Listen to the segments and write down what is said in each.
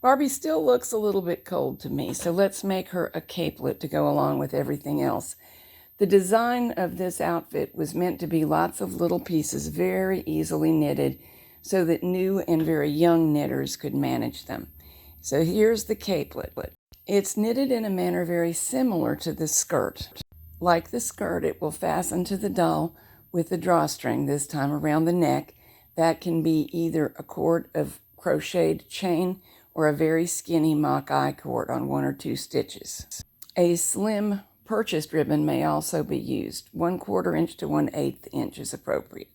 Barbie still looks a little bit cold to me, so let's make her a capelet to go along with everything else. The design of this outfit was meant to be lots of little pieces, very easily knitted, so that new and very young knitters could manage them. So here's the capelet. It's knitted in a manner very similar to the skirt. Like the skirt, it will fasten to the doll with the drawstring, this time around the neck. That can be either a cord of crocheted chain or a very skinny mock eye cord on 1 or 2 stitches. A slim purchased ribbon may also be used. 1/4 inch to 1/8 inch is appropriate.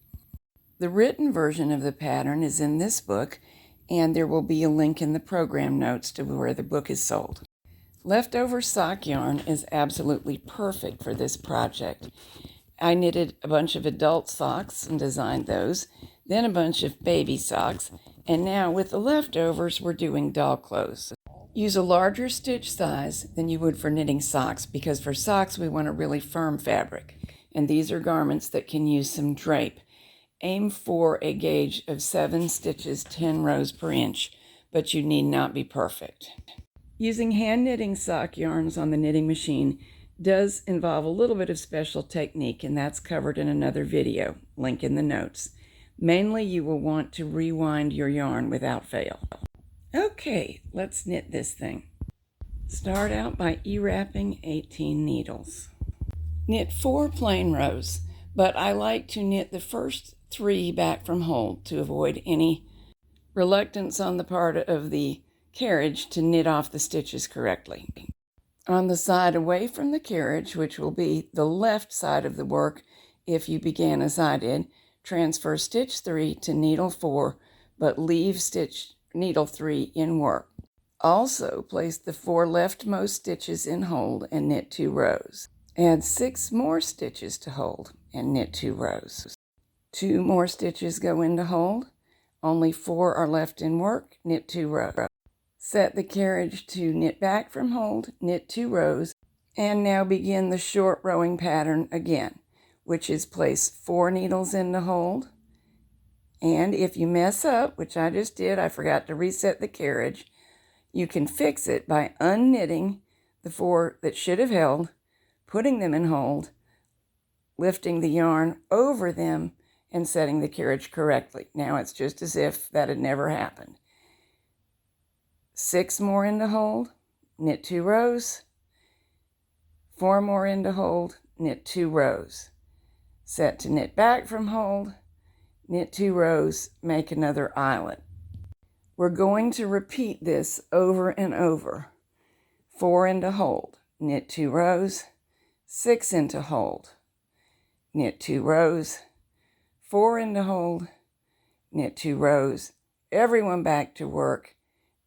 The written version of the pattern is in this book, and there will be a link in the program notes to where the book is sold. Leftover sock yarn is absolutely perfect for this project. I knitted a bunch of adult socks and designed those, then a bunch of baby socks, and now with the leftovers we're doing doll clothes. Use a larger stitch size than you would for knitting socks, because for socks we want a really firm fabric, and these are garments that can use some drape. Aim for a gauge of 7 stitches, 10 rows per inch, but you need not be perfect. Using hand knitting sock yarns on the knitting machine does involve a little bit of special technique, and that's covered in another video, link in the notes. Mainly you will want to rewind your yarn without fail. Okay, let's knit this thing. Start out by E-wrapping 18 needles. Knit 4 plain rows, but I like to knit the first 3 back from hold to avoid any reluctance on the part of the carriage to knit off the stitches correctly. On the side away from the carriage, which will be the left side of the work if you began as I did, transfer stitch 3 to needle 4, but leave needle 3 in work. Also, place the 4 leftmost stitches in hold and knit 2 rows. Add 6 more stitches to hold and knit 2 rows. 2 more stitches go into hold. Only 4 are left in work, knit 2 rows. Set the carriage to knit back from hold, knit 2 rows, and now begin the short rowing pattern again, which is place 4 needles in the hold. And if you mess up, which I just did, I forgot to reset the carriage, you can fix it by unknitting the 4 that should have held, putting them in hold, lifting the yarn over them, and setting the carriage correctly. Now it's just as if that had never happened. 6 more into hold, knit 2 rows. 4 more into hold, knit 2 rows. Set to knit back from hold, knit 2 rows, make another eyelet. We're going to repeat this over and over. 4 into hold, knit 2 rows. 6 into hold, knit 2 rows. 4 into hold, knit 2 rows. Everyone back to work,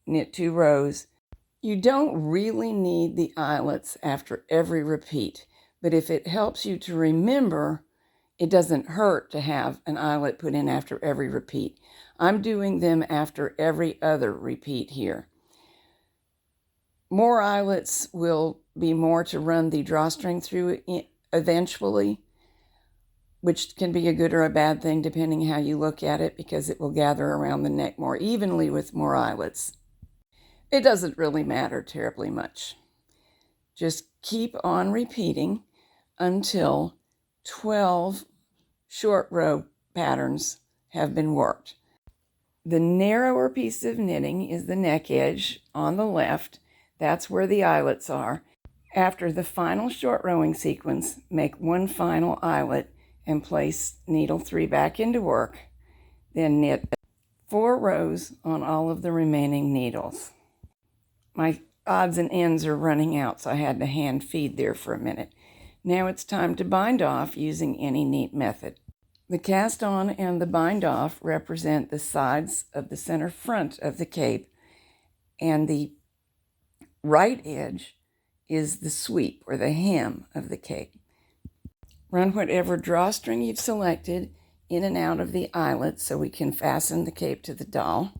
knit 2 rows. You don't really need the eyelets after every repeat, but if it helps you to remember, it doesn't hurt to have an eyelet put in after every repeat. I'm doing them after every other repeat here. More eyelets will be more to run the drawstring through eventually, which can be a good or a bad thing depending how you look at it, because it will gather around the neck more evenly with more eyelets. It doesn't really matter terribly much. Just keep on repeating until 12 short row patterns have been worked. The narrower piece of knitting is the neck edge on the left. That's where the eyelets are. After the final short rowing sequence, make 1 final eyelet and place needle 3 back into work. Then knit 4 rows on all of the remaining needles. My odds and ends are running out, so I had to hand feed there for a minute. Now it's time to bind off using any neat method. The cast on and the bind off represent the sides of the center front of the cape, and the right edge is the sweep or the hem of the cape. Run whatever drawstring you've selected in and out of the eyelet so we can fasten the cape to the doll.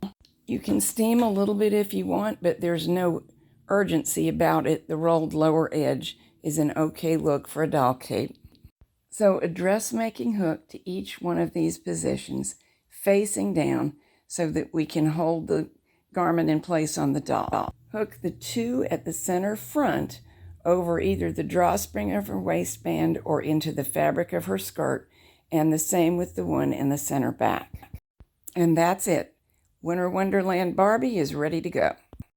You can steam a little bit if you want, but there's no urgency about it. The rolled lower edge is an okay look for a doll cape. So a dressmaking hook to each one of these positions facing down so that we can hold the garment in place on the doll. Hook the 2 at the center front over either the drawstring of her waistband or into the fabric of her skirt, and the same with the one in the center back. And that's it. Winter Wonderland Barbie is ready to go.